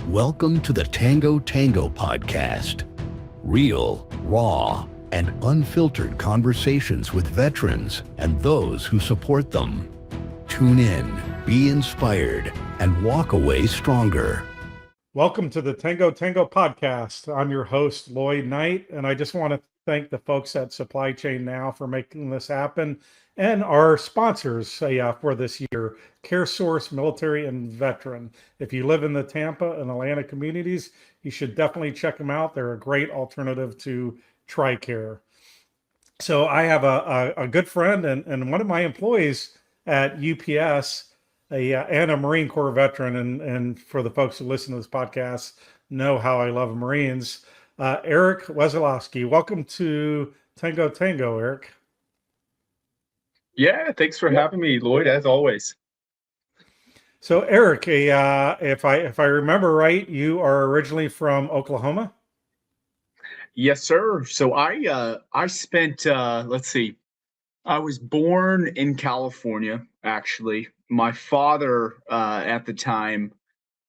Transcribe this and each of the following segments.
Welcome to the Tango Tango Podcast. Real, raw, and unfiltered conversations with veterans and those who support them. Tune in, be inspired, and walk away stronger. Welcome to the Tango Tango Podcast. I'm your host, Lloyd Knight, and I just want to thank the folks at Supply Chain Now for making this happen, and our sponsors for this year, CareSource Military and Veteran. If you live in the Tampa and Atlanta communities, you should definitely check them out. They're a great alternative to TRICARE. So I have a good friend and one of my employees at UPS, and a Marine Corps veteran, and for the folks who listen to this podcast know how I love Marines. Eric Wesolowski, welcome to Tango Tango, Eric. Yeah, thanks for having me, Lloyd, as always. So, Eric, if I remember right, you are originally from Oklahoma. Yes, sir. So I spent let's see, I was born in California, actually. My father at the time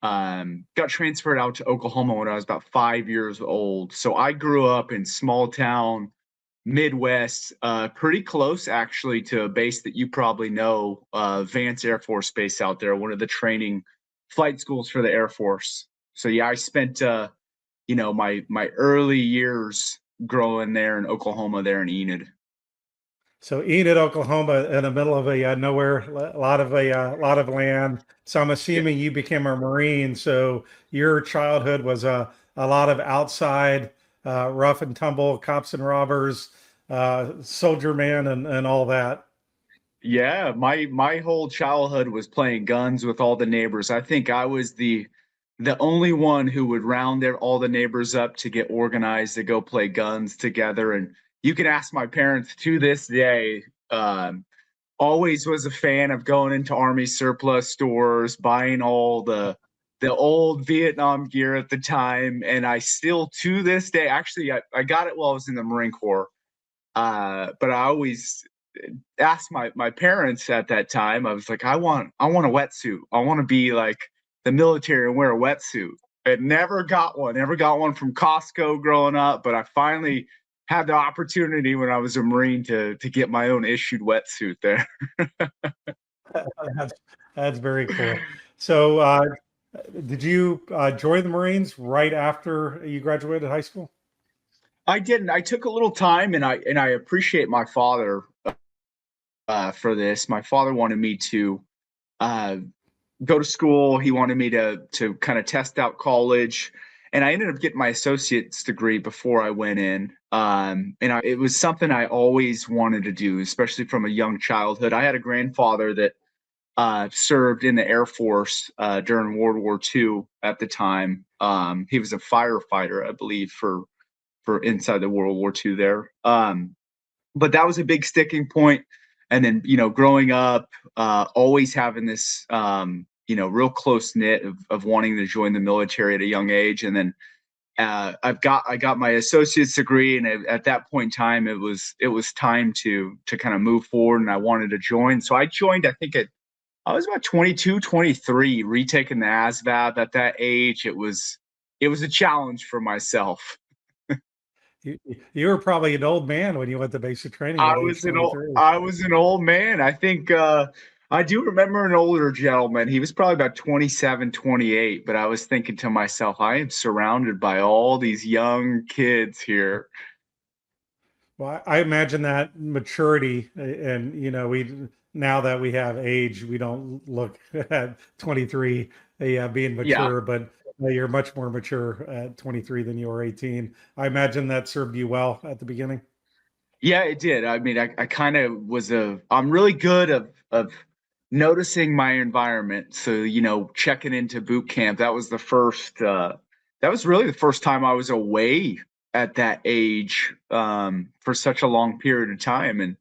got transferred out to Oklahoma when I was about 5 years old. So I grew up in small town Midwest, pretty close actually to a base that you probably know, Vance Air Force Base out there, one of the training flight schools for the Air Force. So yeah, I spent my early years growing there in Oklahoma, there in Enid. So Enid, Oklahoma, in the middle of a nowhere, a lot of land. So I'm assuming you became a Marine. So your childhood was a lot of outside, rough and tumble, cops and robbers, soldier man, and all that. Yeah, my whole childhood was playing guns with all the neighbors. I think I was the only one who would round all the neighbors up to get organized to go play guns together. And you can ask my parents to this day, always was a fan of going into Army surplus stores, buying all the old Vietnam gear at the time. And I still, to this day, actually, I got it while I was in the Marine Corps. But I always asked my parents at that time, I was like, I want a wetsuit. I want to be like the military and wear a wetsuit. I never got one from Costco growing up, but I finally had the opportunity when I was a Marine to get my own issued wetsuit there. That's very cool. So did you join the Marines right after you graduated high school? I didn't. I took a little time, and I appreciate my father for this. My father wanted me to go to school. He wanted me to kind of test out college, and I ended up getting my associate's degree before I went in. It was something I always wanted to do, especially from a young childhood. I had a grandfather that served in the Air Force during World War II at the time. He was a firefighter, I believe, for inside the World War II there. But that was a big sticking point. And then, growing up, always having this, real close knit of wanting to join the military at a young age. And then I got my associate's degree. And at that point in time, it was time to kind of move forward, and I wanted to join. So I joined, I think I was about 22, 23, retaking the ASVAB at that age. It was a challenge for myself. You were probably an old man when you went to basic training. I was an old man. I think I do remember an older gentleman. He was probably about 27, 28, but I was thinking to myself, I am surrounded by all these young kids here. Well, I imagine that maturity, and now that we have age, we don't look at 23 being mature, but you're much more mature at 23 than you were 18. I imagine that served you well at the beginning. Yeah, it did. I mean, I kind of I'm really good of noticing my environment. So, checking into boot camp, that was really the first time I was away at that age for such a long period of time. And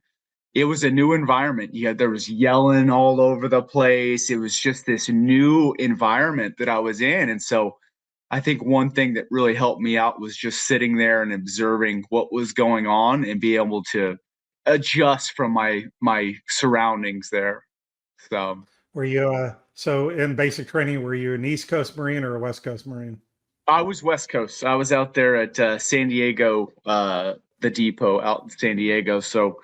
it was a new environment. There was yelling all over the place. It was just this new environment that I was in. And so I think one thing that really helped me out was just sitting there and observing what was going on and be able to adjust from my surroundings there. So Were you So in basic training, were you an East Coast Marine or a West Coast Marine? I was West Coast. I was out there at San Diego, the depot out in San Diego. So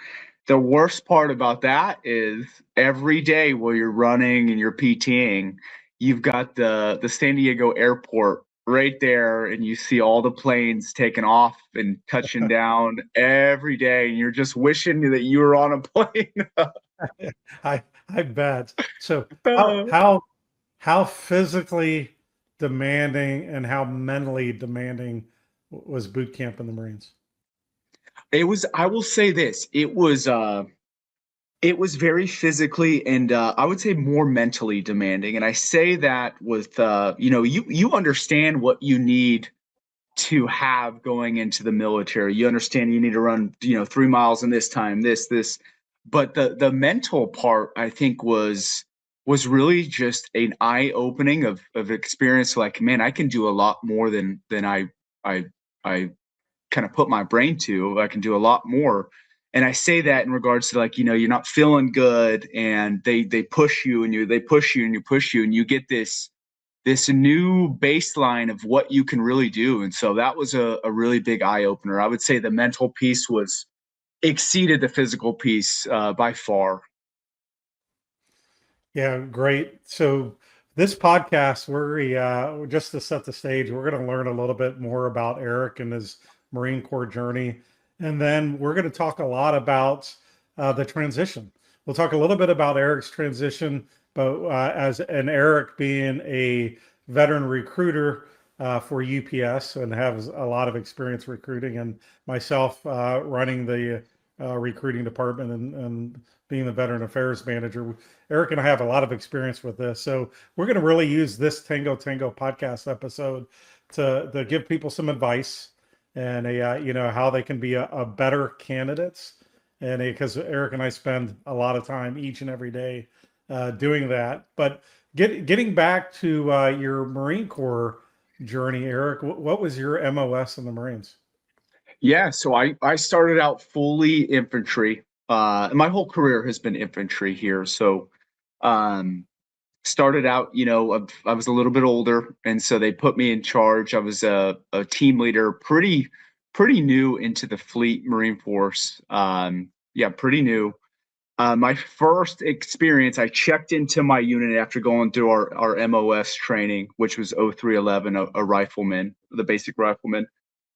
the worst part about that is every day while you're running and you're PTing, you've got the San Diego airport right there, and you see all the planes taking off and touching down every day, and you're just wishing that you were on a plane. I bet. So how physically demanding and how mentally demanding was boot camp in the Marines? It was, I will say this, it was very physically and I would say more mentally demanding. And I say that with you understand what you need to have going into the military. You understand you need to run 3 miles in this time, this, but the mental part, I think, was really just an eye opening of experience. Like, man, I can do a lot more than I kind of put my brain to. I can do a lot more. And I say that in regards to, like, you're not feeling good, and they push you, and they push you, and you push you, and you get this new baseline of what you can really do. And so that was a really big eye opener. I would say the mental piece was exceeded the physical piece by far. Yeah, great. So this podcast, we're just to set the stage, we're going to learn a little bit more about Eric and his Marine Corps journey. And then we're going to talk a lot about the transition. We'll talk a little bit about Eric's transition, but Eric being a veteran recruiter for UPS and has a lot of experience recruiting, and myself running the recruiting department and being the veteran affairs manager. Eric and I have a lot of experience with this. So we're going to really use this Tango Tango podcast episode to give people some advice and how they can be a better candidates. And because Eric and I spend a lot of time each and every day doing that. But getting back to your Marine Corps journey, Eric, what was your MOS in the Marines? Yeah, so I started out fully infantry. My whole career has been infantry here. So started out, I was a little bit older, and so they put me in charge. I was a team leader, pretty new into the fleet Marine Force. Yeah, pretty new. My first experience, I checked into my unit after going through our MOS training, which was 0311, a rifleman, the basic rifleman.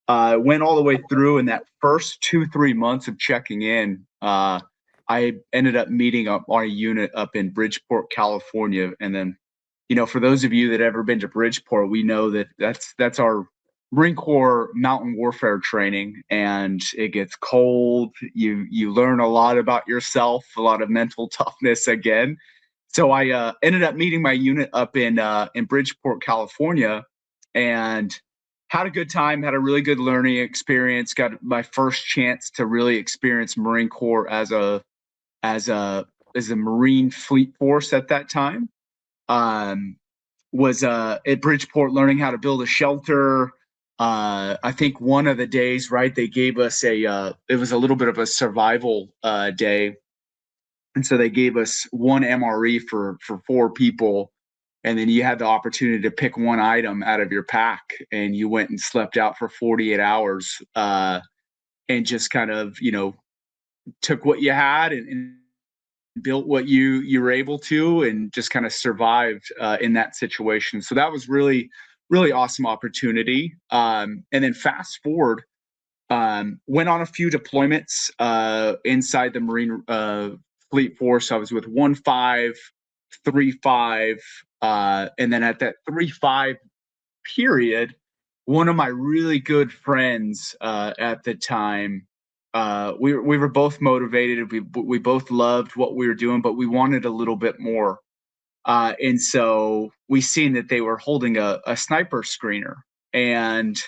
Went all the way through, and that first 2-3 months of checking in, I ended up meeting up our unit up in Bridgeport, California. And then, for those of you that ever been to Bridgeport, we know that that's our Marine Corps mountain warfare training, and it gets cold. You learn a lot about yourself, a lot of mental toughness again. So I ended up meeting my unit up in Bridgeport, California, and had a good time, had a really good learning experience, got my first chance to really experience Marine Corps as a Marine Fleet Force at that time. Was at Bridgeport learning how to build a shelter. I think one of the days, right, they gave us it was a little bit of a survival day. And so they gave us one MRE for 4 people. And then you had the opportunity to pick one item out of your pack, and you went and slept out for 48 hours and just kind of, took what you had and built what you were able to, and just kind of survived in that situation. So that was really, really awesome opportunity. And then fast forward, went on a few deployments inside the Marine Fleet Force. I was with 1-5, 3-5, and then at that 3-5 period, one of my really good friends at the time, we were both motivated. We both loved what we were doing, but we wanted a little bit more. And so we seen that they were holding a sniper screener, and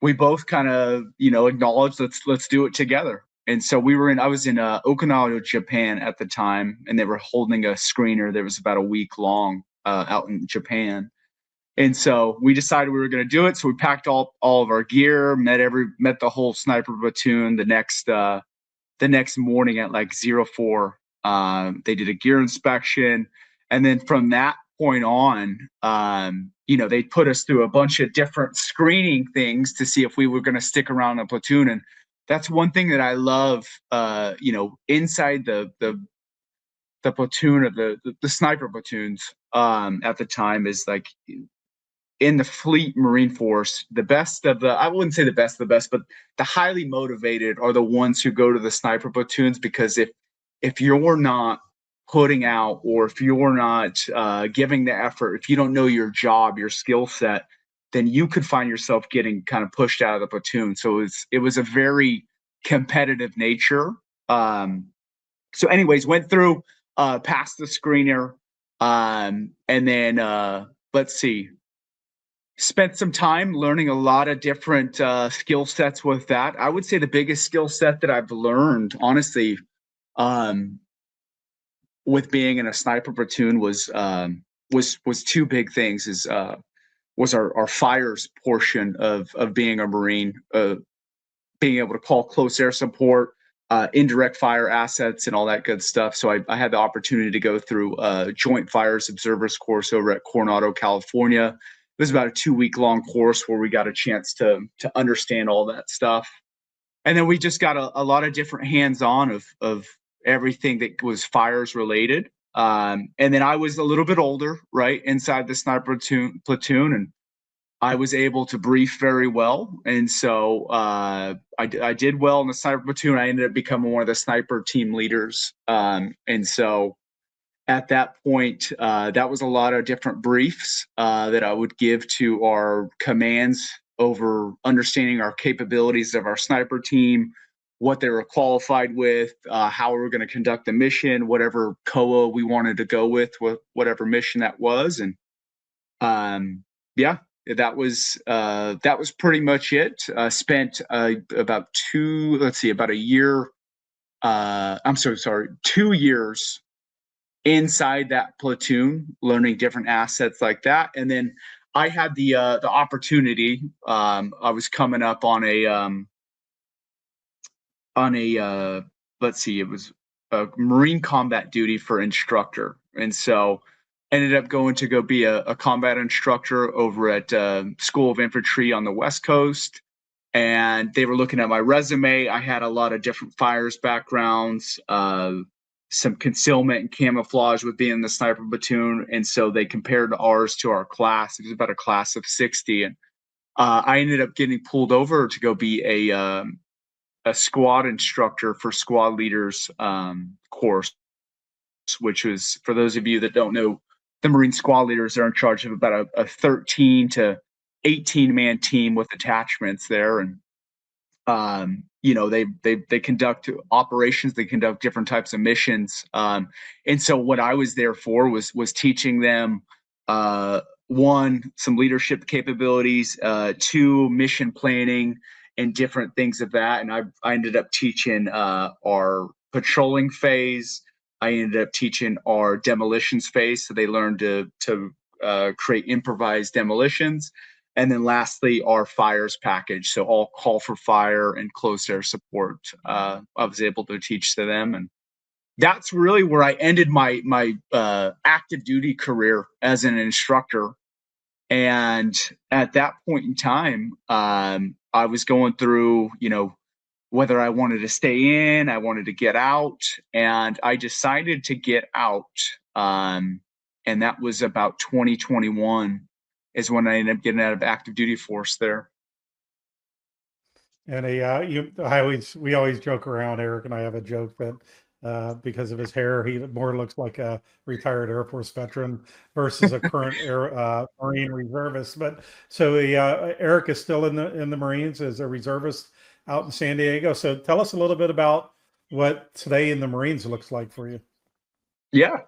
we both kind of, acknowledged, let's do it together. And so I was in Okinawa, Japan at the time, and they were holding a screener that was about a week long out in Japan. And so we decided we were going to do it. So we packed all of our gear, met the whole sniper platoon the next morning at like 04. They did a gear inspection. And then from that point on, they put us through a bunch of different screening things to see if we were going to stick around a platoon. And that's one thing that I love, inside the platoon of the sniper platoons at the time, is like in the Fleet Marine Force, the best of the, I wouldn't say the best of the best, but the highly motivated are the ones who go to the sniper platoons, because if you're not putting out, or if you're not giving the effort, if you don't know your job, your skill set, then you could find yourself getting kind of pushed out of the platoon. So it was a very competitive nature. So anyways, went through, passed the screener, and then let's see, spent some time learning a lot of different skill sets with that. I would say the biggest skill set that I've learned, honestly, with being in a sniper platoon was two big things. Was our fires portion of being a Marine, being able to call close air support, indirect fire assets, and all that good stuff. So I had the opportunity to go through a Joint Fires Observers course over at Coronado, California. It was about a 2-week long course where we got a chance to understand all that stuff. And then we just got a lot of different hands-on of everything that was fires related. And then I was a little bit older, right, inside the sniper platoon, and I was able to brief very well. And so I did well in the sniper platoon. I ended up becoming one of the sniper team leaders. And so at that point, that was a lot of different briefs that I would give to our commands over understanding our capabilities of our sniper team, what they were qualified with, how we were going to conduct the mission, whatever COA we wanted to go with whatever mission that was. And that was pretty much it. Spent about 2 years inside that platoon, learning different assets like that. And then I had the opportunity. I was coming up on a it was a Marine combat duty for instructor, and so ended up going to go be a combat instructor over at School of Infantry on the West Coast. And they were looking at my resume. I had a lot of different fires backgrounds, some concealment and camouflage with being in the sniper platoon. And so they compared ours to our class. It was about a class of 60. And I ended up getting pulled over to go be a squad instructor for squad leaders course, which was, for those of you that don't know, the Marine squad leaders are in charge of about a 13 to 18 man team with attachments there. And they conduct operations, they conduct different types of missions. And so what I was there for was teaching them, one, some leadership capabilities, two, mission planning and different things of that. And I ended up teaching our patrolling phase. I ended up teaching our demolitions phase. So they learned to create improvised demolitions. And then lastly, our fires package. So all call for fire and close air support. I was able to teach to them. And that's really where I ended my active duty career as an instructor. And at that point in time, I was going through, whether I wanted to stay in, I wanted to get out, and I decided to get out. And that was about 2021 is when I ended up getting out of active duty force there. And we always joke around. Eric and I have a joke that because of his hair, he more looks like a retired Air Force veteran versus a current Marine reservist. But so Eric is still in the Marines as a reservist out in San Diego. So tell us a little bit about what today in the Marines looks like for you. Yeah,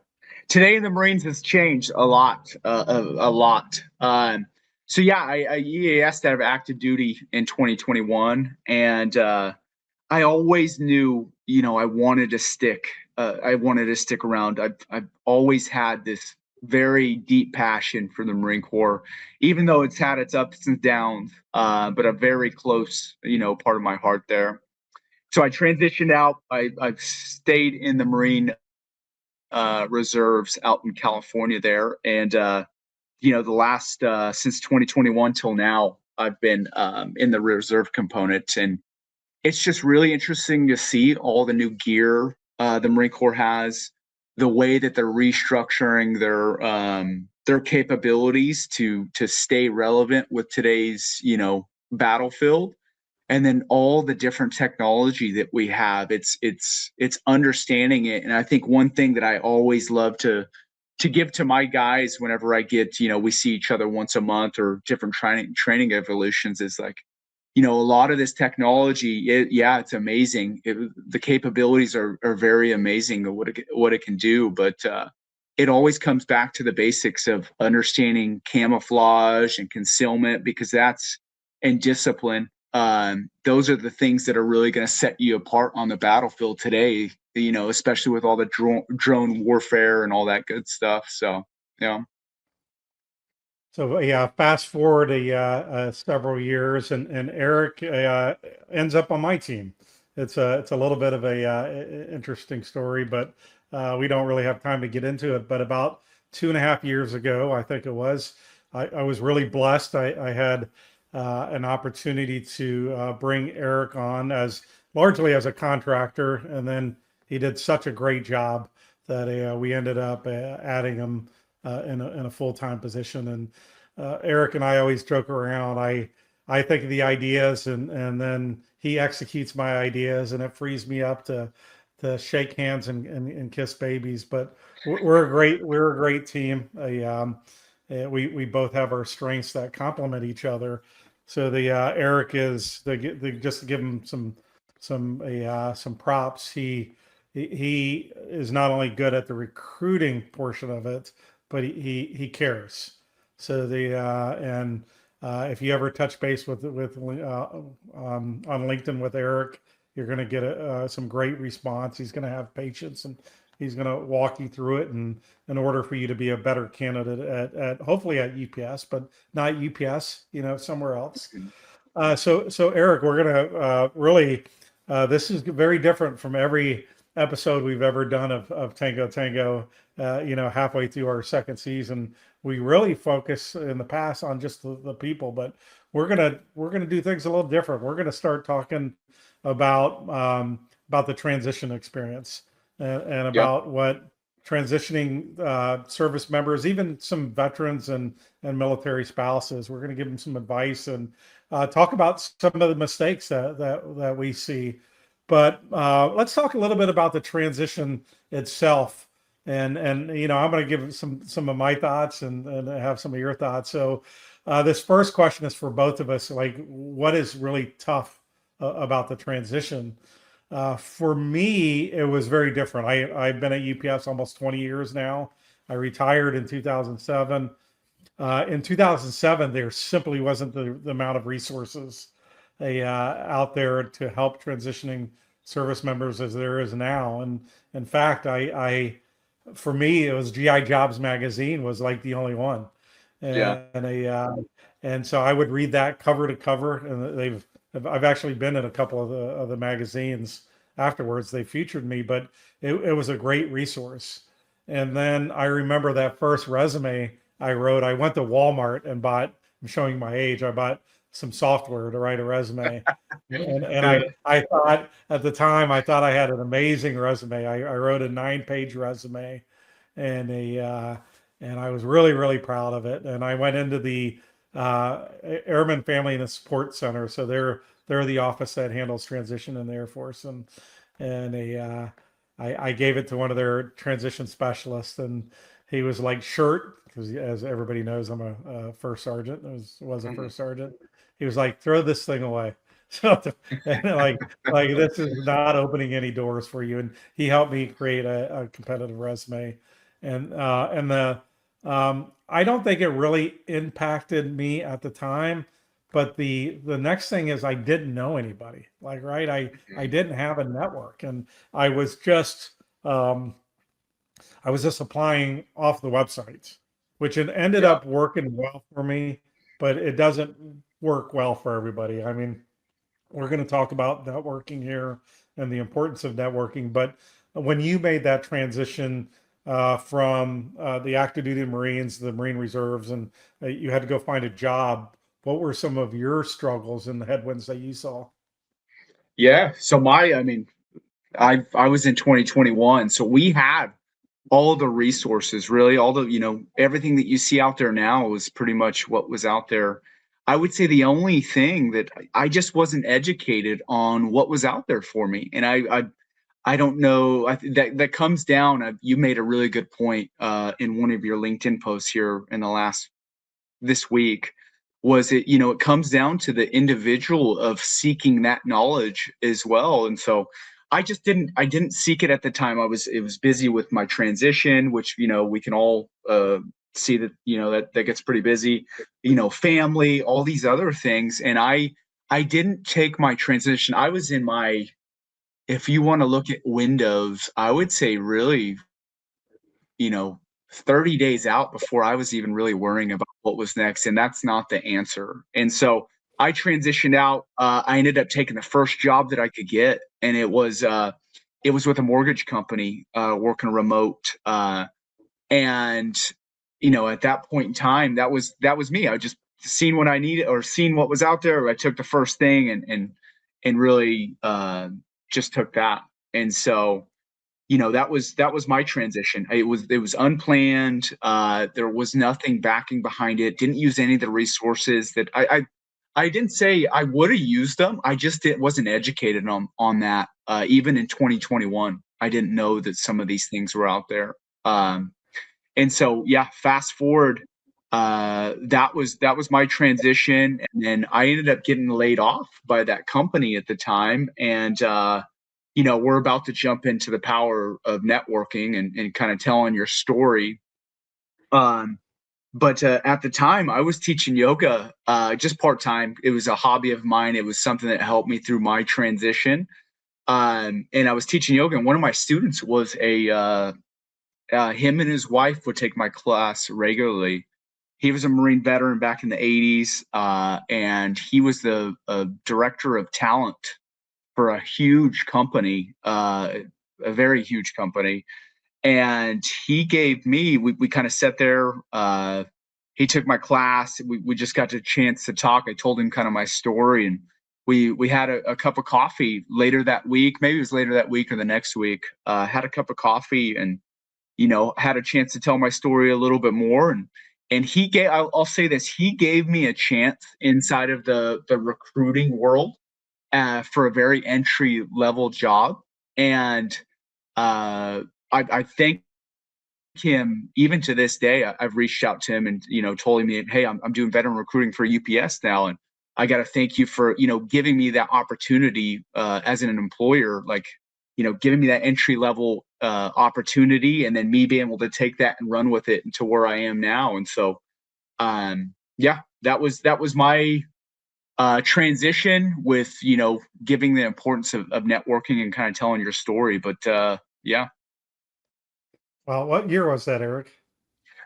today in the Marines has changed a lot, a lot. So yeah, I EAS'd out of active duty in 2021, and I always knew, I wanted to stick. I wanted to stick around. I've always had this very deep passion for the Marine Corps, even though it's had its ups and downs, but a very close, part of my heart there. So I transitioned out. I've stayed in the Marine reserves out in California there. And, the last, since 2021 till now, I've been in the reserve component. And it's just really interesting to see all the new gear the Marine Corps has, the way that they're restructuring their capabilities to stay relevant with today's battlefield, and then all the different technology that we have. It's understanding it. And I think one thing that I always love to give to my guys whenever I get, we see each other once a month or different training evolutions, is like, a lot of this technology, it's amazing. The capabilities are very amazing of what it can do, but it always comes back to the basics of understanding camouflage and concealment, because and discipline. Those are the things that are really going to set you apart on the battlefield today, especially with all the drone warfare and all that good stuff. So, yeah. So yeah, fast forward several years, and Eric ends up on my team. It's a little bit of a interesting story, but we don't really have time to get into it. But about 2.5 years ago, I think it was, I was really blessed. I had an opportunity to bring Eric on largely as a contractor, and then he did such a great job that we ended up adding him in a full-time position. And Eric and I always joke around. I think of the ideas, and then he executes my ideas, and it frees me up to shake hands and kiss babies. But we're a great team. We both have our strengths that complement each other. So Eric is just to give him some props. He is not only good at the recruiting portion of it, but he cares. So if you ever touch base with on LinkedIn with Eric, you're going to get some great response. He's going to have patience, and he's going to walk you through it, and in order for you to be a better candidate at hopefully at UPS, but not UPS, somewhere else. So Eric, we're going to really this is very different from every episode we've ever done of Tango Tango. Halfway through our second season, we really focus in the past on just the people, but we're gonna do things a little different. We're gonna start talking about the transition experience, and about what transitioning service members, even some veterans and military spouses. We're going to give them some advice and talk about some of the mistakes that we see. But let's talk a little bit about the transition itself. And I'm going to give some of my thoughts and have some of your thoughts. So this first question is for both of us. Like, what is really tough about the transition? For me, it was very different. I've been at UPS almost 20 years now. I retired in 2007. In 2007, there simply wasn't the amount of resources out there to help transitioning service members as there is now. And in fact, for me, it was GI Jobs magazine was like the only one. And so I would read that cover to cover, and I've actually been in a couple of the magazines afterwards. They featured me, but it was a great resource. And then I remember that first resume I wrote. I went to Walmart and bought, I'm showing my age, I bought some software to write a resume. and I thought at the time, I thought I had an amazing resume. I wrote a 9-page resume, and I was really, really proud of it. And I went into the Airman Family and Support Center. So they're the office that handles transition in the Air Force. And I gave it to one of their transition specialists, and he was like, shirt, because as everybody knows, I'm a first sergeant. Was a first sergeant. He was like, throw this thing away. So and like this is not opening any doors for you. And he helped me create a competitive resume. And I don't think it really impacted me at the time, but the next thing is I didn't know anybody. Like, right, I didn't have a network, and I was just applying off the websites, which it ended up working well for me, but it doesn't work well for everybody. I mean, we're going to talk about networking here and the importance of networking, but when you made that transition, from the active duty Marines, the Marine Reserves, and you had to go find a job. What were some of your struggles and the headwinds that you saw? Yeah. So I mean, I was in 2021, so we had all the resources, really, all the, everything that you see out there now was pretty much what was out there. I would say the only thing that I just wasn't educated on what was out there for me. And I don't know. That comes down. You made a really good point in one of your LinkedIn posts here in this week. Was it, it comes down to the individual of seeking that knowledge as well. And so I didn't seek it at the time. It was busy with my transition, which, we can all see that, that gets pretty busy, family, all these other things. And I didn't take my transition. I was in my, if you want to look at windows, I would say really, you know, 30 days out before I was even really worrying about what was next. And that's not the answer. And so I transitioned out. I ended up taking the first job that I could get. And it was with a mortgage company, working remote. And, at that point in time, that was me. I just seen what I needed or seen what was out there. I took the first thing and really, just took that. And so, that was my transition. It was unplanned. There was nothing backing behind it. Didn't use any of the resources that I didn't say I would have used them. I just wasn't educated on that. Even in 2021, I didn't know that some of these things were out there. And so, yeah, fast forward, that was my transition. And then I ended up getting laid off by that company at the time. And, we're about to jump into the power of networking and kind of telling your story. But at the time, I was teaching yoga just part-time. It was a hobby of mine. It was something that helped me through my transition. And I was teaching yoga, and one of my students was him and his wife would take my class regularly. He was a Marine veteran back in the 80s, and he was the director of talent for a huge company, a very huge company. And he gave me, we kind of sat there. He took my class. We just got a chance to talk. I told him kind of my story, and we had a cup of coffee later that week. Maybe it was later that week or the next week. Had a cup of coffee and, had a chance to tell my story a little bit more. And he gave, I'll say this, he gave me a chance inside of the recruiting world for a very entry level job. And I thank him even to this day. I've reached out to him and, told him, hey, I'm doing veteran recruiting for UPS now. And I got to thank you for, giving me that opportunity as an employer, like, giving me that entry level opportunity, and then me being able to take that and run with it to where I am now. And so, yeah, that was my transition with, giving the importance of networking and kind of telling your story. But yeah. Well, what year was that, Eric?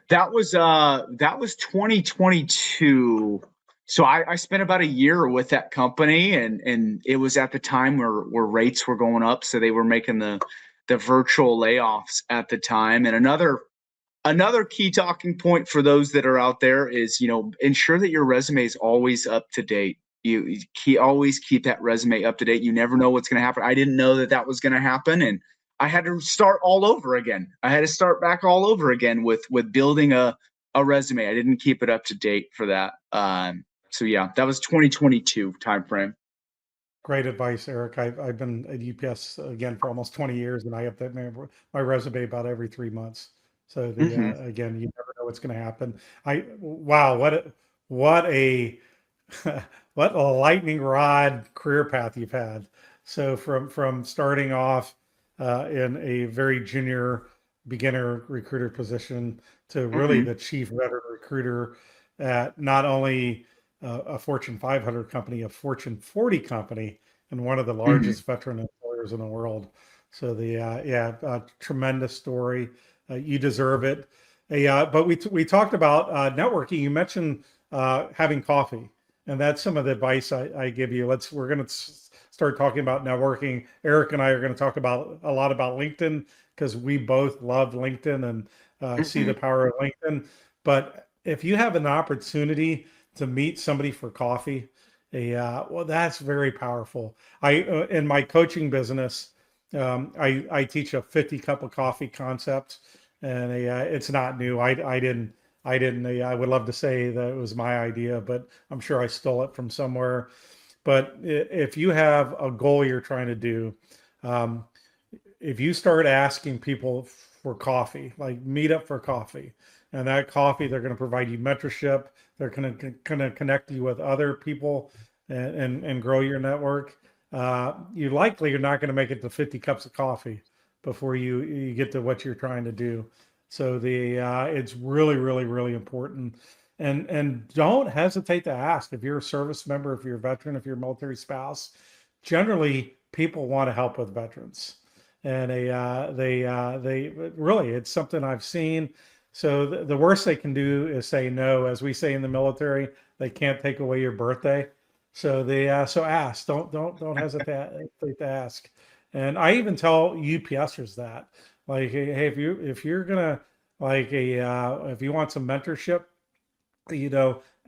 That was 2022. So I spent about a year with that company, and it was at the time where rates were going up, so they were making the virtual layoffs at the time. And another key talking point for those that are out there is, ensure that your resume is always up to date. You always keep that resume up to date. You never know what's going to happen. I didn't know that was going to happen, and I had to start all over again. I had to start back all over again with building a resume. I didn't keep it up to date for that. So yeah, that was 2022 timeframe. Great advice, Eric. I've been at UPS again for almost 20 years, and I update my resume about every 3 months. So again, you never know what's going to happen. Wow, what a what a lightning rod career path you've had. So from starting off in a very junior beginner recruiter position to really the chief veteran recruiter at not only a Fortune 500 company, a Fortune 40 company, and one of the largest veteran employers in the world. So tremendous story. You deserve it. But we talked about networking. You mentioned having coffee, And that's some of the advice I give you. We're going to start talking about networking. Eric and I are going to talk about a lot about LinkedIn because we both love LinkedIn and see the power of LinkedIn. But if you have an opportunity to meet somebody for coffee, well, that's very powerful. In my coaching business, I teach a 50 cup of coffee concept, and it's not new. I would love to say that it was my idea, but I'm sure I stole it from somewhere. But if you have a goal you're trying to do, if you start asking people for coffee, like meet up for coffee, and that coffee, they're going to provide you mentorship. They're going to connect you with other people and grow your network. You're not going to make it to 50 cups of coffee before you get to what you're trying to do. So it's really, really, really important. And don't hesitate to ask if you're a service member, if you're a veteran, if you're a military spouse. Generally, people want to help with veterans, and they really, it's something I've seen. So the worst they can do is say no. As we say in the military, they can't take away your birthday. So so ask. Don't hesitate to ask. And I even tell UPSers that, like, hey, if you're gonna if you want some mentorship,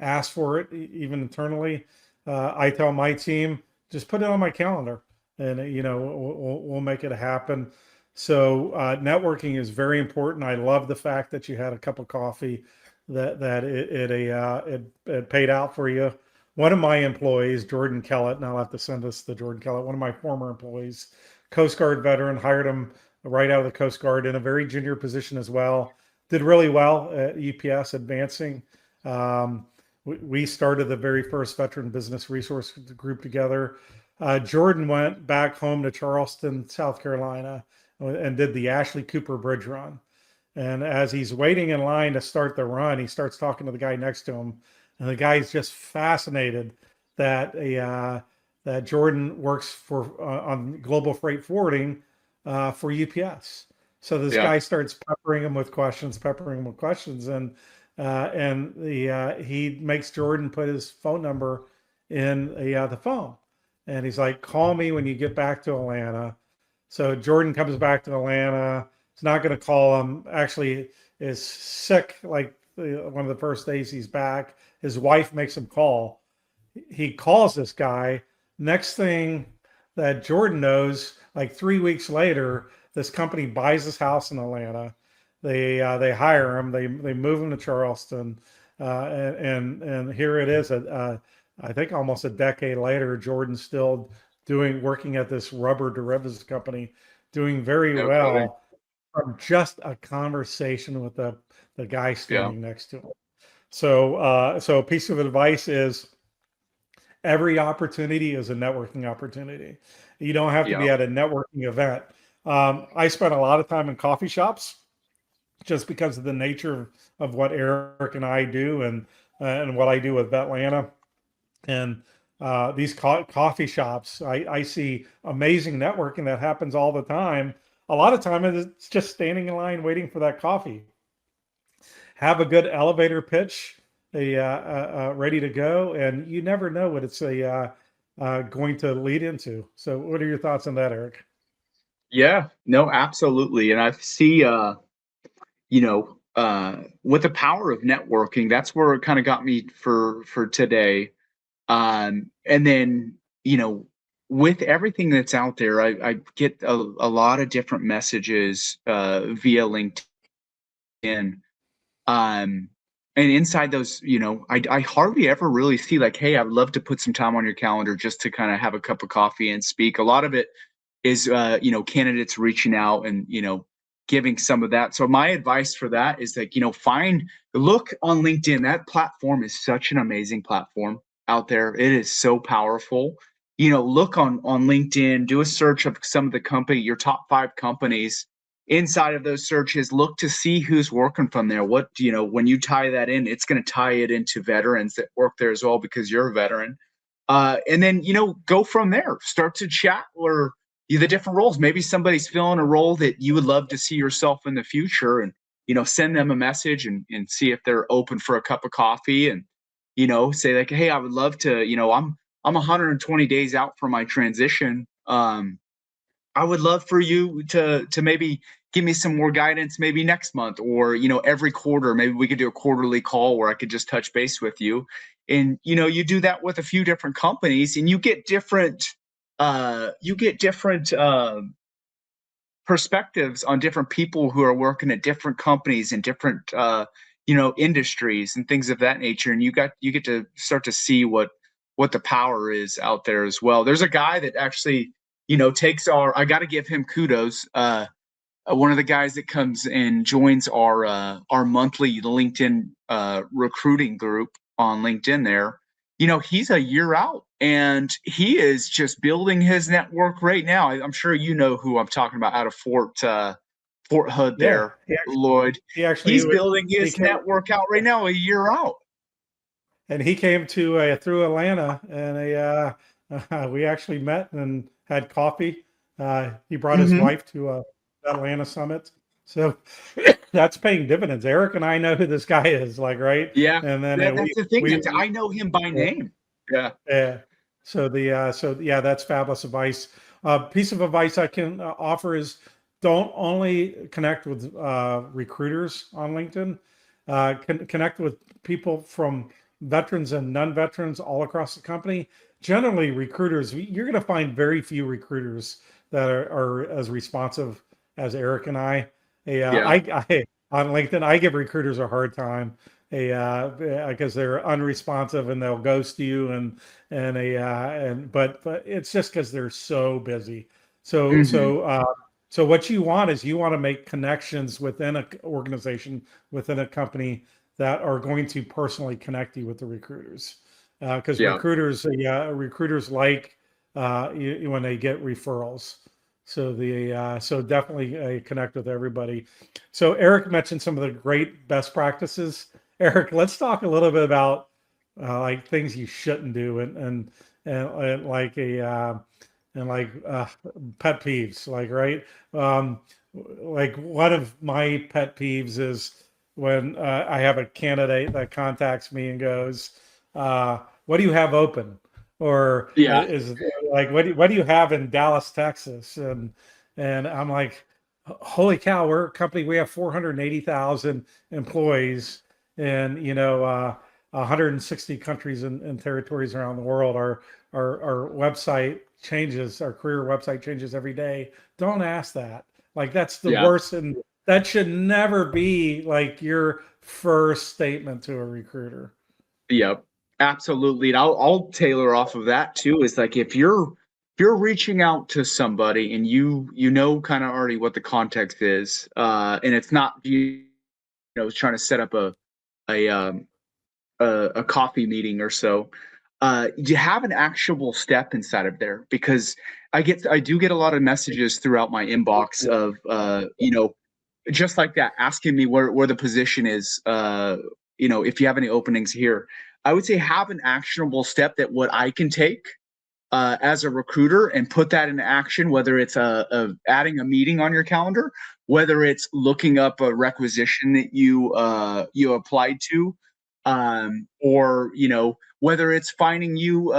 ask for it even internally. I tell my team, just put it on my calendar, and we'll make it happen. So networking is very important. I love the fact that you had a cup of coffee, that it paid out for you. One of my employees, Jordan Kellett, and I'll have to send this to Jordan Kellett, one of my former employees, Coast Guard veteran, hired him right out of the Coast Guard in a very junior position as well. Did really well at UPS, advancing. We started the very first veteran business resource group together. Jordan went back home to Charleston, South Carolina, and did the Ashley Cooper Bridge run. And as he's waiting in line to start the run, he starts talking to the guy next to him. And the guy's just fascinated that that Jordan works for on global freight forwarding for UPS. So this guy starts peppering him with questions, and he makes Jordan put his phone number in the phone, and he's like, "Call me when you get back to Atlanta." So Jordan comes back to Atlanta. He's not going to call him. Actually, is sick. Like one of the first days he's back, his wife makes him call. He calls this guy. Next thing that Jordan knows, like 3 weeks later, this company buys his house in Atlanta. They hire him. They move him to Charleston, and here it is. I think almost a decade later, Jordan's still working at this rubber derivatives company, doing very well from just a conversation with the guy standing next to him. So a piece of advice is, every opportunity is a networking opportunity. You don't have to be at a networking event. I spent a lot of time in coffee shops just because of the nature of what Eric and I do, and what I do with Vetlanta. And these coffee shops, I see amazing networking that happens all the time. A lot of time it's just standing in line waiting for that coffee. Have a good elevator pitch, ready to go, and you never know what it's going to lead into. So what are your thoughts on that, Eric? Yeah, no, absolutely. And I see, with the power of networking, that's where it kind of got me for today. And then, with everything that's out there, I get a lot of different messages via LinkedIn. And inside those, I hardly ever really see like, hey, I'd love to put some time on your calendar just to kind of have a cup of coffee and speak. A lot of it is, candidates reaching out and, giving some of that. So my advice for that is like, look on LinkedIn. That platform is such an amazing platform out there. It is so powerful. Look on LinkedIn, do a search of some of your top 5 companies. Inside of those searches, look to see who's working from there. What, when you tie that in, it's going to tie it into veterans that work there as well, because you're a veteran. And then, go from there, start to chat or the different roles. Maybe somebody's filling a role that you would love to see yourself in the future, and, send them a message and see if they're open for a cup of coffee. And, say like, hey, I would love to, I'm 120 days out from my transition. I would love for you to maybe give me some more guidance maybe next month, or every quarter. Maybe we could do a quarterly call where I could just touch base with you. And you do that with a few different companies, and you get different perspectives on different people who are working at different companies and different industries and things of that nature. And you get to start to see what the power is out there as well. There's a guy that actually takes I got to give him kudos. One of the guys that comes and joins our monthly LinkedIn recruiting group on LinkedIn there, he's a year out, and he is just building his network right now. I'm sure you know who I'm talking about, out of Fort Hood there, Lloyd. He's building his network out right now, a year out. And he came to through Atlanta, and we actually met and had coffee. He brought his wife to Atlanta Summit. So that's paying dividends. Eric and I know who this guy is, right? Yeah. And then that's the thing. I know him by name. Yeah. Yeah. So that's fabulous advice. Piece of advice I can offer is don't only connect with recruiters on LinkedIn. Connect with people from veterans and non-veterans all across the company. Generally, recruiters, you're going to find very few recruiters that are as responsive as Eric and I. I on LinkedIn, I give recruiters a hard time, because they're unresponsive and they'll ghost you, but it's just because they're so busy. So what you want is you want to make connections within an organization, within a company, that are going to personally connect you with the recruiters, because recruiters like when they get referrals. So definitely connect with everybody. So Eric mentioned some of the great best practices. Eric, let's talk a little bit about things you shouldn't do, and pet peeves, right? One of my pet peeves is when I have a candidate that contacts me and goes, what do you have open? Or is what do you have in Dallas, Texas? And I'm like, holy cow, we're a company, we have 480,000 employees in 160 countries and territories around the world. Our website changes, our career website changes every day. Don't ask that. That's the worst, and that should never be your first statement to a recruiter. Yep, absolutely. And I'll tailor off of that too. Is if you're reaching out to somebody and you kind of already what the context is, and it's not trying to set up a coffee meeting or so. You have an actionable step inside of there, because I do get a lot of messages throughout my inbox of just like that, asking me where the position is, if you have any openings here. I would say have an actionable step that what I can take as a recruiter and put that into action, whether it's adding a meeting on your calendar, whether it's looking up a requisition that you applied to, or whether it's finding you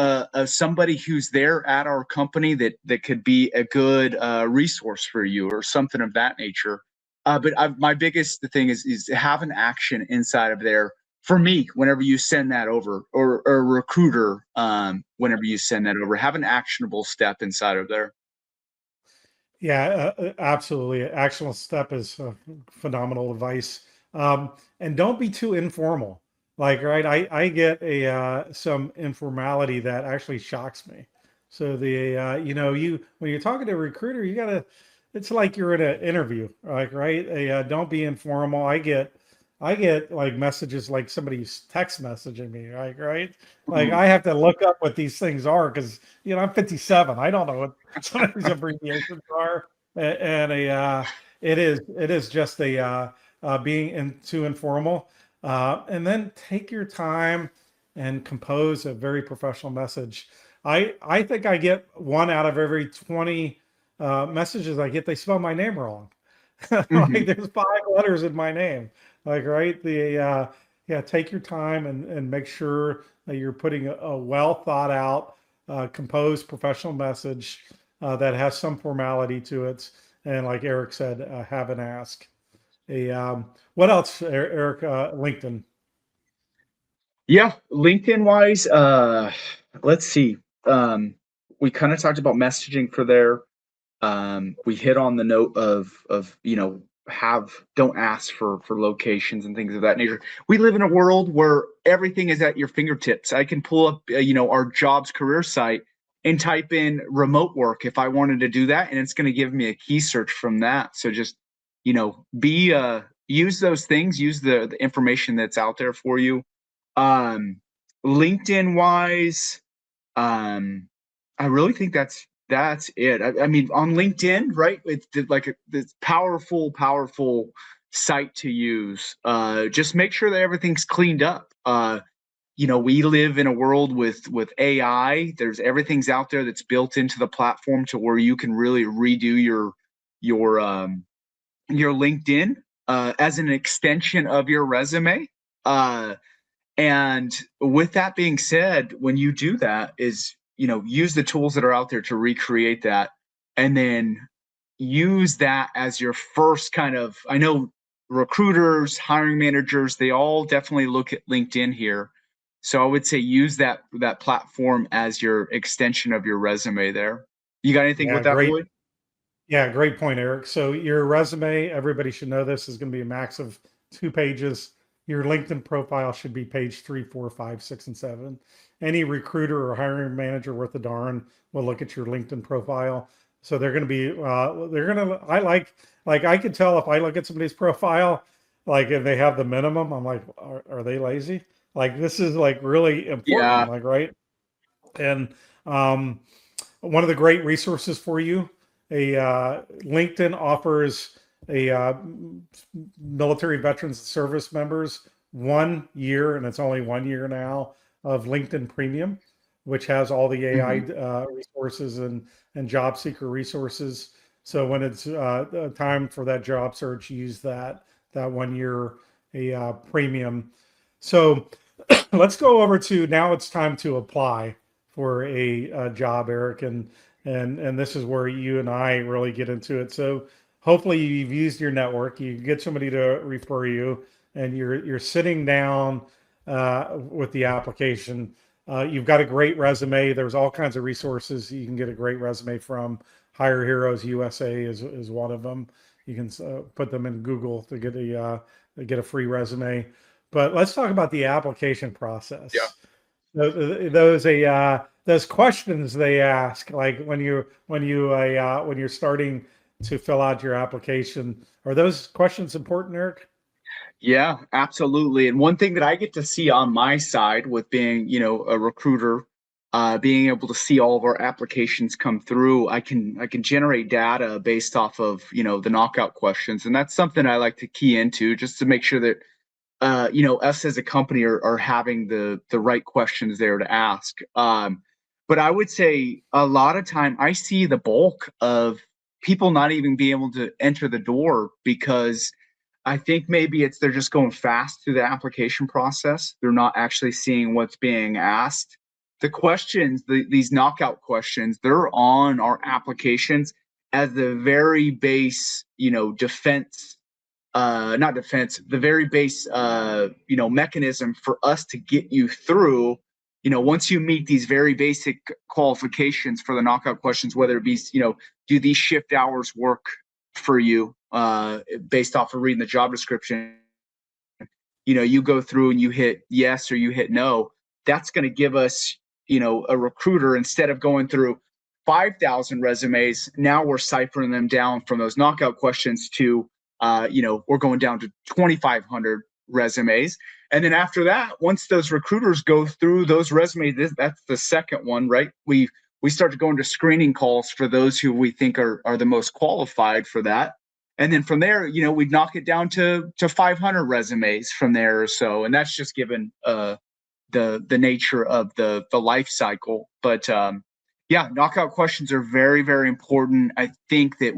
somebody who's there at our company that could be a good resource for you, or something of that nature. But my biggest thing is have an action inside of there for me whenever you send that over, or a recruiter whenever you send that over. Have an actionable step inside of there. Yeah, absolutely. Actionable step is phenomenal advice. And don't be too informal. Right, I get some informality that actually shocks me. So when you're talking to a recruiter, it's like you're in an interview, right? Don't be informal. I get messages like somebody's text messaging me, right? I have to look up what these things are, because I'm 57. I don't know what some of these abbreviations are, and it is just being too informal. And then take your time and compose a very professional message. I think I get 1 out of every 20 messages I get, they spell my name wrong. There's 5 letters in my name. Right? yeah, take your time and make sure that you're putting a well thought out, composed professional message that has some formality to it. And like Eric said, have an ask. What else, Eric? LinkedIn. Yeah, LinkedIn wise, let's see. We kind of talked about messaging for there. We hit on the note of have don't ask for locations and things of that nature. We live in a world where everything is at your fingertips. I can pull up our jobs career site and type in remote work if I wanted to do that, and it's going to give me a key search from that. So just be use those things, use the information that's out there for you. um LinkedIn wise, um I really think that's it. I mean, on LinkedIn, right? It's like this powerful site to use. Just make sure that everything's cleaned up. We live in a world with AI. There's everything's out there that's built into the platform to where you can really redo your LinkedIn as an extension of your resume. Uh, and with that being said, when you do that, is use the tools that are out there to recreate that, and then use that as your first kind of. I know recruiters, hiring managers, they all definitely look at LinkedIn here. So I would say use that platform as your extension of your resume there. You got anything Yeah, with that, great. Lloyd? Yeah, great point, Eric. So your resume, everybody should know this, is going to be a max of 2 pages. Your LinkedIn profile should be page 3, 4, 5, 6, and 7. Any recruiter or hiring manager worth a darn will look at your LinkedIn profile. So they're going to be, I like I could tell if I look at somebody's profile, like if they have the minimum, I'm like, are they lazy? Like this is like really important, Yeah. like, right? And um, one of the great resources for you, LinkedIn offers a military veterans service members 1 year, and it's only 1 year now, of LinkedIn Premium, which has all the AI Mhm. resources and job seeker resources. So when it's time for that job search, use that 1 year premium. So let's go over to now. It's time to apply for a job, Eric, and this is where you and I really get into it. So hopefully you've used your network, you get somebody to refer you, and you're sitting down with the application. You've got a great resume. There's all kinds of resources you can get a great resume from. Hire Heroes USA is one of them. You can put them in Google to get a free resume. But let's talk about the application Yeah. process. Those questions they ask, like when you're starting to fill out your application, are those questions important, Eric? Yeah, absolutely. And one thing that I get to see on my side with being, a recruiter, being able to see all of our applications come through, I can generate data based off of, the knockout questions. And that's something I like to key into just to make sure that us as a company are having the right questions there to ask. But I would say a lot of time I see the bulk of people not even being able to enter the door because I think maybe they're just going fast through the application process. They're not actually seeing what's being asked. The questions, these knockout questions, they're on our applications as the very base, defense, not defense, the very base, mechanism for us to get you through. Once you meet these very basic qualifications for the knockout questions, whether it be, do these shift hours work for you, based off of reading the job description, you go through and you hit yes or you hit no. That's going to give us, a recruiter, instead of going through 5,000 resumes, now we're ciphering them down from those knockout questions to, we're going down to 2,500 resumes. And then after that, once those recruiters go through those resumes, that's the second one, right? We start to go into screening calls for those who we think are the most qualified for that. And then from there, we'd knock it down to 500 resumes from there or so. And that's just given the nature of the life cycle. But yeah, knockout questions are very, very important. I think that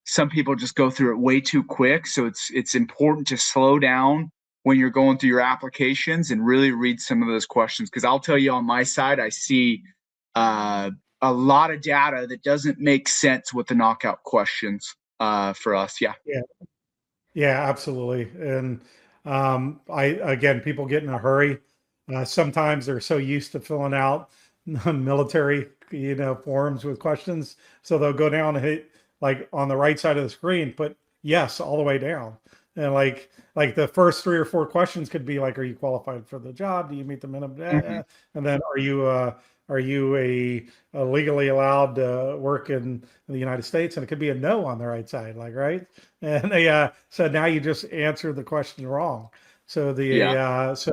some people just go through it way too quick. So it's important to slow down, when you're going through your applications and really read some of those questions. Because I'll tell you, on my side, I see a lot of data that doesn't make sense with the knockout questions for us. Yeah. Yeah, absolutely. And again, people get in a hurry. Sometimes they're so used to filling out military, forms with questions, so they'll go down and hit like on the right side of the screen, put yes all the way down, and like the first 3 or 4 questions could be like, are you qualified for the job? Do you meet the minimum? Mm-hmm. And then are you a legally allowed to work in the United States? And it could be a no on the right side, like, right? And so now you just answered the question wrong. So so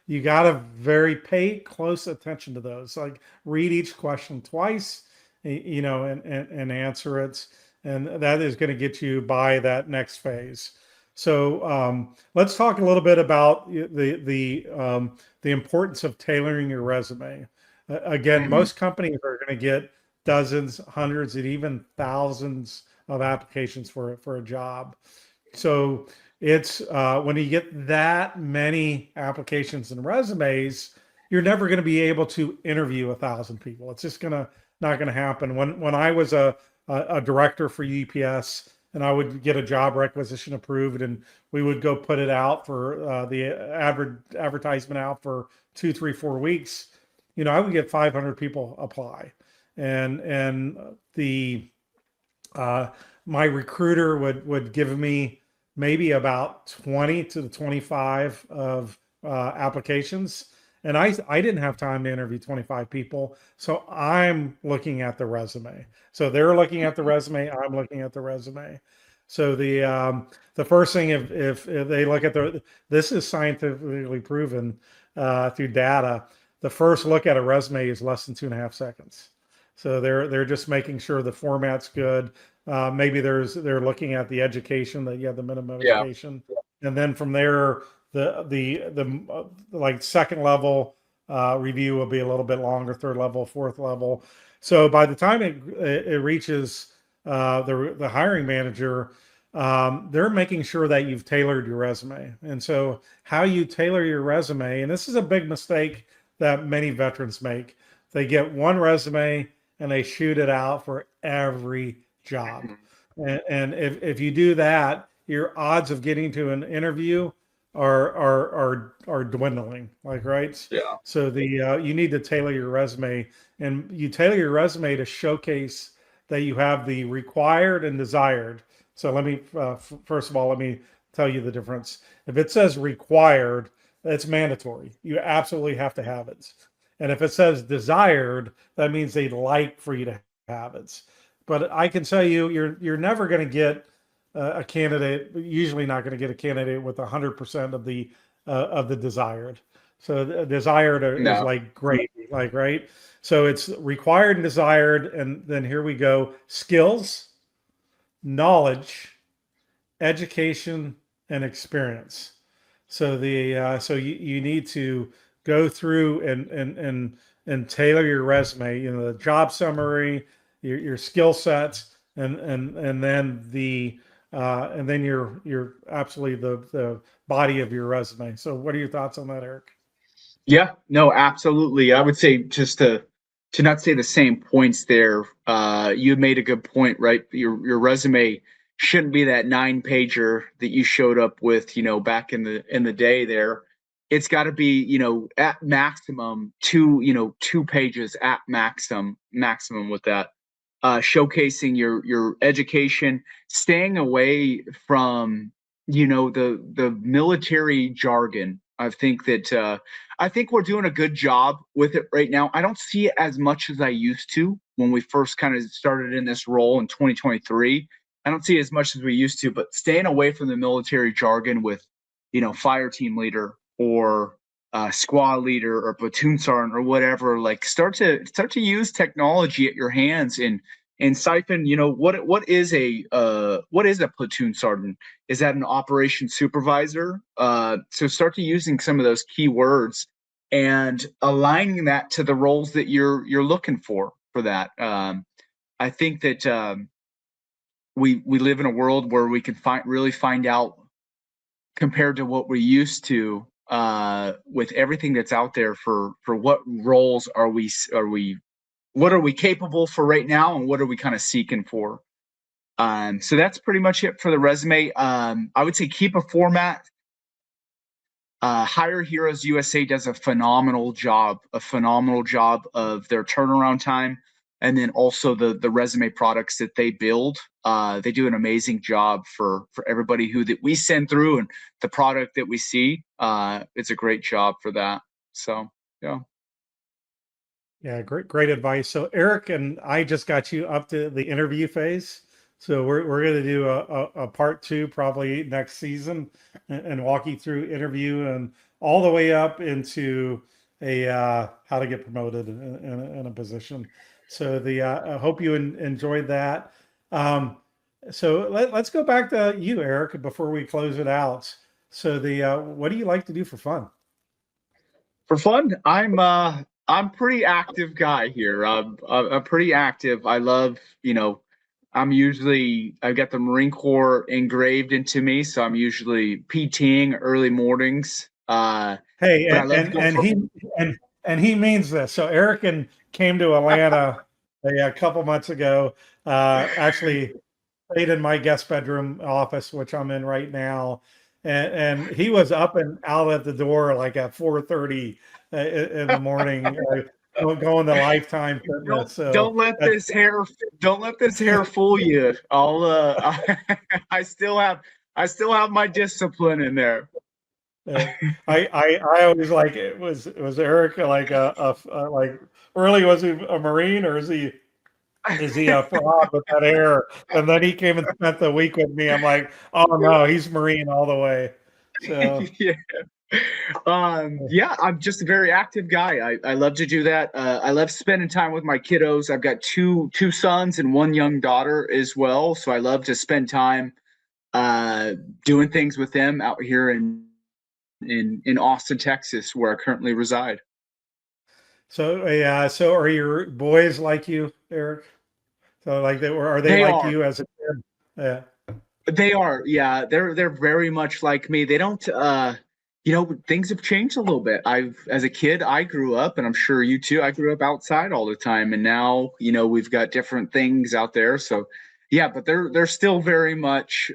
you got to pay close attention to those. Like, read each question twice, and answer it, and that is going to get you by that next phase. So let's talk a little bit about the importance of tailoring your resume. Again, Mm-hmm. most companies are going to get dozens, hundreds, and even thousands of applications for a job. So it's when you get that many applications and resumes, you're never going to be able to interview 1,000 people. It's just not going to happen. When I was a director for UPS, and I would get a job requisition approved, and we would go put it out for the advertisement out for 2, 3, 4 weeks. I would get 500 people apply, and the my recruiter would give me maybe about 20 to 25 of applications, and I didn't have time to interview 25 people, so I'm looking at the resume. So they're looking at the resume, I'm looking at the resume. So the first thing, if they look at this is scientifically proven through data. The first look at a resume is less than 2.5 seconds. So they're just making sure the format's good. Maybe they're looking at the education, that you have the minimum education, and then from there the like second level review will be a little bit longer, third level, fourth level. So by the time it reaches the hiring manager, they're making sure that you've tailored your resume. And so how you tailor your resume, and this is a big mistake that many veterans make. They get one resume and they shoot it out for every job. And if you do that, your odds of getting to an interview are dwindling, like, right? Yeah. So you need to tailor your resume, and you tailor your resume to showcase that you have the required and desired. So let me first of all, let me tell you the difference. If it says required, it's mandatory. You absolutely have to have it. And if it says desired, that means they'd like for you to have it. But I can tell you, you're never going to get a candidate. Usually not going to get a candidate with 100% of the desired. So the desired is like gravy, like, right? So it's required and desired, and then here we go: skills, knowledge, education, and experience. So so you need to go through and tailor your resume. The job summary, your skill sets, and then and then your absolutely the body of your resume. So what are your thoughts on that, Eric? Yeah, no, absolutely. I would say, just to not say the same points there, you made a good point, right? Your resume shouldn't be that 9-pager that you showed up with, back in the day there. It's got to be, at maximum 2 pages at maximum with that, showcasing your education, staying away from, the military jargon. I think we're doing a good job with it right now. I don't see it as much as I used to when we first kind of started in this role in 2023. I don't see it as much as we used to, but staying away from the military jargon with, fire team leader or squad leader or platoon sergeant or whatever. Like, start to use technology at your hands and siphon. What is a platoon sergeant? Is that an operations supervisor? So start to using some of those keywords and aligning that to the roles that you're looking for that. I think that we live in a world where we can really find out compared to what we're used to with everything that's out there for what roles what are we capable for right now, and what are we kind of seeking for. So that's pretty much it for the resume. I would say keep a format. Hire Heroes USA does a phenomenal job of their turnaround time, and then also the resume products that they build. They do an amazing job for everybody that we send through, and the product that we see. It's a great job for that. So yeah. Yeah, great advice. So Eric and I just got you up to the interview phase. So we're going to do a part 2 probably next season, and walk you through interview and all the way up into a how to get promoted in a position. So I hope you enjoyed that. So let's go back to you, Eric, before we close it out. So what do you like to do for fun? For fun, I'm pretty active guy here. I'm pretty active. I love, I've got the Marine Corps engraved into me, so I'm usually PTing early mornings. Hey, and he means this. So Eric came to Atlanta a couple months ago. Actually stayed in my guest bedroom office, which I'm in right now, and he was up and out at the door like at 4:30 in the morning. Going to Lifetime Fitness. Don't let this hair fool you. I still have my discipline in there. I always like it. Was Eric like like really, was he a Marine, or is he a fraud with that hair? And then he came and spent the week with me. I'm like, oh no, he's Marine all the way. So yeah. I'm just a very active guy. I love to do that. I love spending time with my kiddos. I've got two sons and one young daughter as well. So I love to spend time doing things with them out here in Austin, Texas, where I currently reside. So so are your boys like you, Eric? So like are they like you as a kid? Yeah. They are. Yeah, they're very much like me. They don't things have changed a little bit. As a kid, I grew up, and I'm sure you too, I grew up outside all the time. And now, we've got different things out there. So yeah, but they're still very much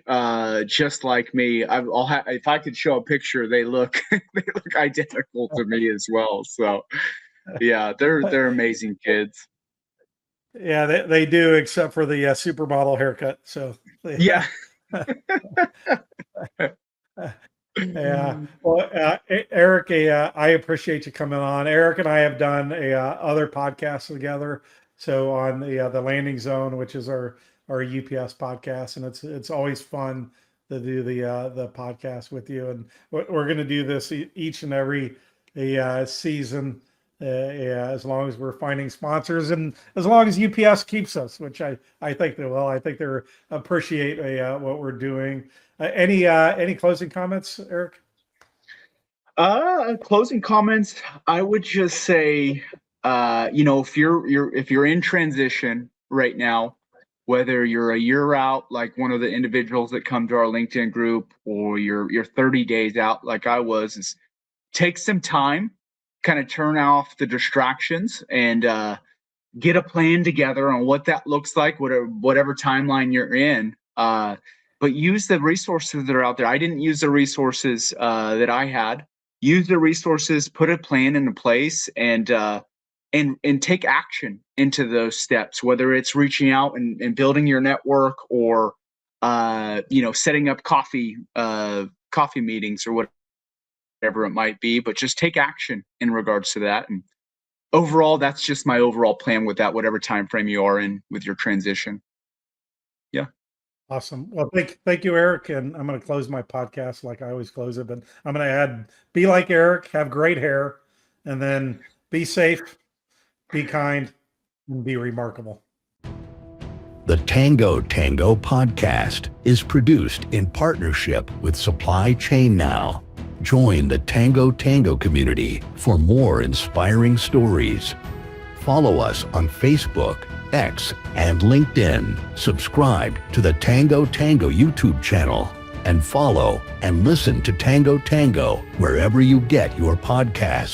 just like me. If I could show a picture, they look identical to me as well. So yeah, they're amazing kids. Yeah, they do, except for the supermodel haircut. So yeah. Yeah. Well, Eric, I appreciate you coming on. Eric and I have done other podcasts together. So on the Landing Zone, which is our UPS podcast, and it's always fun to do the podcast with you. And we're going to do this each and every season, as long as we're finding sponsors, and as long as UPS keeps us, which I think they will. I think they appreciate what we're doing. Any closing comments, Eric? Closing comments. I would just say, if you're in transition right now, whether you're a year out, like one of the individuals that come to our LinkedIn group, or you're 30 days out, like I was, is take some time, kind of turn off the distractions, and get a plan together on what that looks like, whatever timeline you're in. But use the resources that are out there. I didn't use the resources that I had. Use the resources, put a plan into place, and take action into those steps, whether it's reaching out and building your network, or setting up coffee meetings, or whatever it might be. But just take action in regards to that. And overall, that's just my overall plan with that, whatever time frame you are in with your transition. Yeah. Awesome. Well, thank you, Eric. And I'm going to close my podcast like I always close it, but I'm going to add, be like Eric, have great hair, and then be safe, be kind, and be remarkable. The Tango Tango Podcast is produced in partnership with Supply Chain Now. Join the Tango Tango community for more inspiring stories. Follow us on Facebook, X, and LinkedIn. Subscribe to the Tango Tango YouTube channel. and follow and listen to Tango Tango wherever you get your podcasts.